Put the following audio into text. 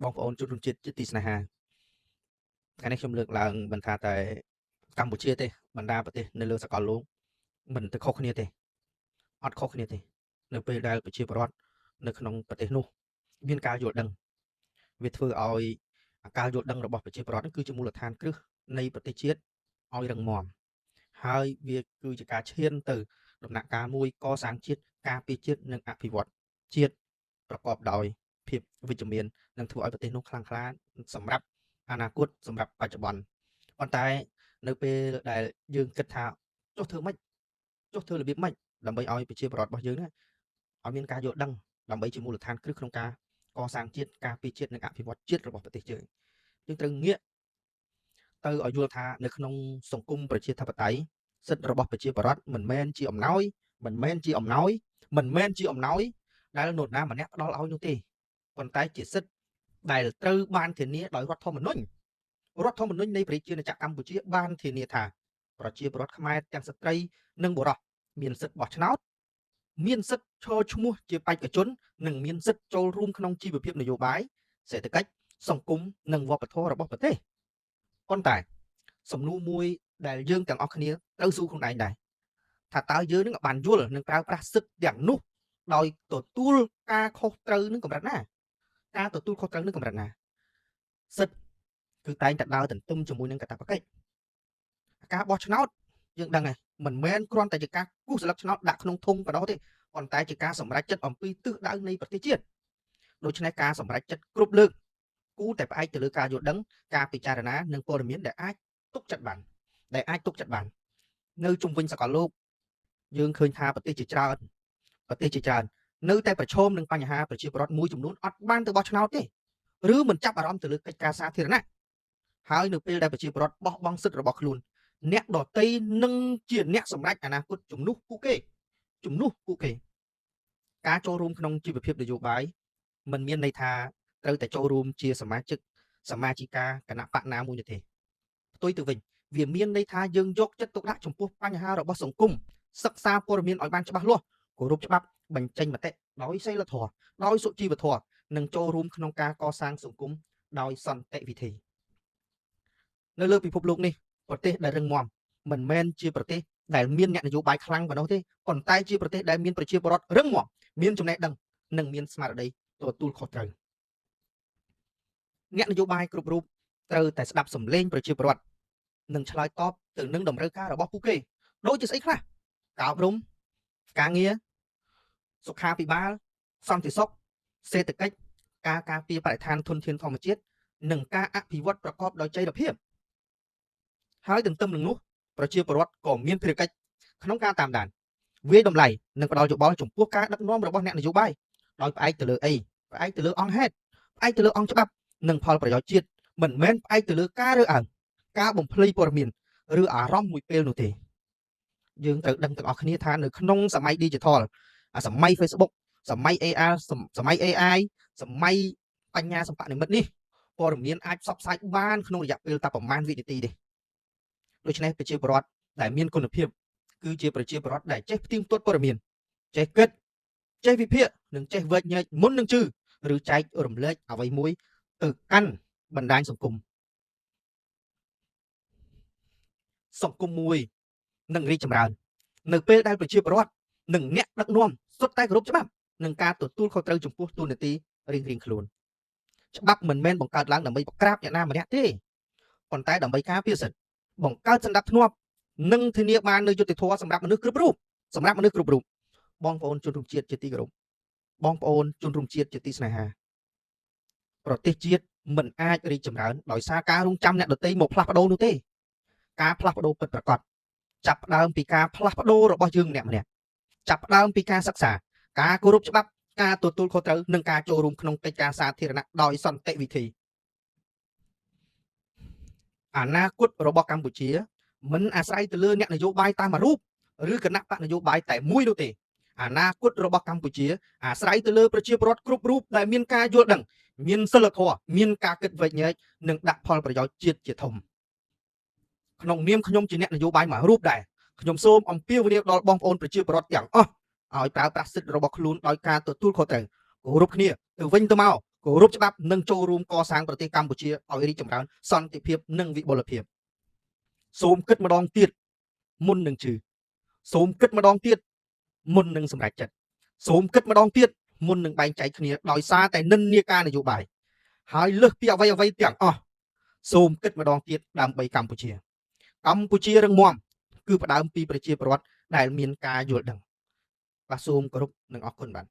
បងប្អូនជនរួមជាតិជាទីស្នេហាថ្ងៃនេះខ្ញុំលើកឡើងមិនថាតែកម្ពុជាទេបណ្ដាប្រទេសនៅលើសកលលោកមិនទៅខុសគ្នាទេអត់ខុសគ្នាទេនៅពេលដែលប្រជាពលរដ្ឋនៅក្នុងប្រទេសនោះមានការយល់ដឹងវាធ្វើឲ្យការយល់ដឹងរបស់ប្រជាពលរដ្ឋនេះគឺជាមូលដ្ឋានគ្រឹះនៃប្រទេសជាតិឲ្យរឹងមាំហើយវាគឺជាការឈានទៅដំណាក់កាលមួយកសាងជាតិការពារជាតិនិងអភិវឌ្ឍជាតិប្រកបដោយភាពវិជ្ជមាននិងធ្វើឲ្យប្រទេសនោះខ្លាំងក្លាសម្រាប់អនាគតសម្រាប់បច្ចុប្បន្នប៉ុន្តែនៅពេលដែលយើងគិតថាចុះធ្វើម៉េចចុះធ្វើរបៀបម៉េចដើម្បីឲ្យប្រជាពលរដ្ឋរបស់យើងឲ្យមានការយល់ដឹងដើម្បីជាមូលដ្ឋានគ្រឹះក្នុងការកសាងជាតិការពារជាតិនិងអភិវឌ្ឍជាតិរបស់ប្រទេសយើងត្រូវងាកទៅឲ្យយល់ថានៅក្នុងសង្គមប្រជាធិបតេយ្យសិទ្ធិរបស់ប្រជាពលរដ្ឋមិនមែនជាអំណោយមិនមែនជាអំណោយដែលនរណាម្នាក់ផ្ដល់ឲ្យនោះទេប៉ុន្តែជាសិទ្ធិដែលត្រូវបានធានាដោយរដ្ឋធម្មនុញ្ញនៃប្រជាជាតិកម្ពុជាបានធានាថាប្រជាពលរដ្ឋខ្មែរទាំងស្ត្រីនិងបុរសមានសិទ្ធិបោះឆ្នោតមានសិទ្ធិឈរឈ្មោះជាបេក្ខជននិងមានសិទ្ធិចូលរួមក្នុងជីវភាពនយោបាយសេដ្ឋកិច្ចសង្គមនិងវប្បធម៌របស់ប្រទេសប៉ុន្តែសំណួរមួយដែលយើងទាំងអស់គ្នាត្រូវសួរខ្លួនឯងដែរថាតើយើងនឹងបានយល់និងប្រើប្រាស់សិទ្ធិទាំងនោះដោយទទួលការខុសត្រូវនឹងកម្រិតណាការទទួលខុសត្រូវនឹងកម្រិតណាសិទ្ធិគឺតែងតែដើរទន្ទឹមជាមួយនឹងកាតព្វកិច្ចការបោះឆ្នោតយើងដឹងហើយមិនមែនគ្រាន់តែជាការគូសស្លឹកឆ្នោតដាក់ក្នុងធុងប៉ុណ្ណោះទេប៉ុន្តែជាការសម្រេចចិត្តអំពីទិសដៅនៃប្រទេសជាតិដូច្នេះការសម្រេចចិត្តគ្រប់លើកគួរតែផ្អែកទៅលើការយល់ដឹងការពិចារណានិងព័ត៌មានដែលអាចទុកចិត្តបាននៅជុំវិញសកលលោកយើងឃើញថាប្រទេសជាច្រើននៅតែប្រឈមនឹងបញ្ហាប្រជាពលរដ្ឋមួយចំនួនអត់បានទៅបោះឆ្នោតទេឬមិនចាប់អារម្មណ៍ទៅលើកិច្ចការសាធារណៈហើយនៅពេលដែលប្រជាពលរដ្ឋបោះបង់សិទ្ធិរបស់ខ្លួនអ្នកដទៃនឹងជាអ្នកសម្រេចអនាគតជំនួសពួកគេការចូលរួមក្នុងជីវភាពនយោបាយមិនមានន័យថាត្រូវតែចូលរួមជាសមាជិកាគណៈបកណាមួយទេផ្ទុយទៅវិញវាមានន័យថាយើងយកចិត្តទុកដាក់ចំពោះបញ្ហារបស់សង្គមសិក្សាព័ត៌មានឲ្យបានច្បាស់លាស់គោរពច្បាប់បញ្ចេញមតិដោយសីលធម៌ដោយសុជីវធម៌និងចូលរួមក្នុងការកសាងសង្គមដោយសន្តិវិធីនៅលើពិភពលោកនេះប្រទេសដែលរឹងមាំមិនមែនជាប្រទេសដែលមានអ្នកនយោបាយខ្លាំងប៉ុណ្ណោះទេប៉ុន្តែជាប្រទេសដែលមានប្រជាពលរដ្ឋរឹងមាំមានចំណេះដឹងនិងមានស្មារតីទទួលខុសត្រូវអ្នកនយោបាយគ្រប់រូបត្រូវតែស្ដាប់សំឡេងប្រជាពលរដ្ឋនិងឆ្លើយតបទៅនឹងតម្រូវការរបស់ពួកគេដូចជាស្អីខ្លះការអប់រំការងារសុខាភិបាលសន្តិសុខសេដ្ឋកិច្ចការការពារបរិស្ថានធនធានធម្មជាតិនិងការអភិវឌ្ឍប្រកបដោយចីរភាពហើយទន្ទឹមនឹងនោះប្រជាពលរដ្ឋក៏មានភារកិច្ចក្នុងការតាមដានវាយតម្លៃនិងផ្ដល់យោបល់ចំពោះការដឹកនាំរបស់អ្នកនយោបាយដោយផ្អែកទៅលើផ្អែកទៅលើអង្គហេតុផ្អែកទៅលើអង្គច្បាប់និងផលប្រយោជន៍ជាតិមិនមែនផ្អែកទៅលើការរើសអើងការបំភ្លៃព័ត៌មានឬអារម្មណ៍មួយពេលនោះទេយើងត្រូវដឹងទាំងអស់គ្នាថានៅក្នុងសម័យ Digital សម័យ Facebook សម័យ AI សម័យបញ្ញាសិប្បនិម្មិតនេះព័ត៌មានអាចផ្សព្វផ្សាយបានក្នុងរយៈពេលតែប្រមាណវិនាទីទេដូច្នេះប្រជាពលរដ្ឋដែលមានគុណភាពគឺជាប្រជាពលរដ្ឋដែលចេះផ្ទៀងផ្ទាត់ព័ត៌មានចេះគិតចេះវិភាគនិងចេះវែកញែកមុននឹងជឿឬចែករំលែកអ្វីមួយទៅកាន់បណ្ដាញសង្គមមួយនឹងរីកចម្រើននៅពេលដែលប្រជាពលរដ្ឋនិងអ្នកដឹកនាំសុទ្ធតែគោរពច្បាប់និងការទទួលខុសត្រូវចំពោះទូនាទីរៀងៗខ្លួនច្បាប់មិនមែនបង្កើតឡើងដើម្បីបង្ក្រាបអ្នកណាម្នាក់ទេប៉ុន្តែដើម្បីការពារសិទ្ធិបង្កើតសណ្ដាប់ធ្នាប់និងធានាបាននូវយុត្តិធម៌សម្រាប់មនុស្សគ្រប់រូបបងប្អូនជនរួមជាតិជាទីគោរពបងប្អូនជនរួមជាតិជាទីស្នេហាប្រទេសជាតិមិនអាចរីកចម្រើនដោយសារការរងចាំអ្នកដទៃមកផ្លាស់ប្ដូរនោះទេការផ្លាស់ប្ដូរពិតប្រាកដចាប់ផ្ដើមពីការផ្លាស់ប្ដូររបស់យើងម្នាក់ចាប់ផ្ដើមពីការសិក្សាការគោរពច្បាប់ការទទួលខុសត្រូវនិងការចូលរួមក្នុងកិច្ចការសាធារណៈដោយសន្តិវិធីអនាគតរបស់កម្ពុជាមិនអាស្រ័យទៅលើអ្នកនយោបាយតែមួយរូបឬគណៈបកនយោបាយតែមួយនោះទេអនាគតរបស់កម្ពុជាអាស្រ័យទៅលើប្រជាពលរដ្ឋគ្រប់រូបដែលមានការយល់ដឹងមានសិលធម៌មានការគិតវែងញែកនិងដាក់ផលប្រយោជន៍ជាតិជាធំក្នុងនាមខ្ញុំជាអ្នកនយោបាយមួយរូបដែរខ្ញុំសូមអំពាវនាវដល់បងប្អូនប្រជាពលរដ្ឋទាំងអស់ឲ្យប្រើប្រាស់សិទ្ធិរបស់ខ្លួនដោយការទទួលខុសត្រូវគោរពគ្នាទៅវិញទៅមក គោរពច្បាប់និងចូលរួមកសាងប្រទេសកម្ពុជាឲ្យរីកចម្រើនសន្តិភាពនិងវិបុលភាពសូមគិតម្ដងទៀតមុននឹងជឿសូមគិតម្ដងទៀតមុននឹងសម្រេចចិត្តសូមគិតម្ដងទៀតមុននឹងបែងចែកគ្នាដោយសារតែនិន្នាការនយោបាយហើយលើសពីអ្វីទាំងអស់សូមគិតម្ដងទៀតដើម្បីកម្ពុជារឹងមាំគឺផ្ដើមពីប្រជាពលរដ្ឋដែលមានការយល់ដឹងបាទសូមគោរពនិងអរគុណបាទ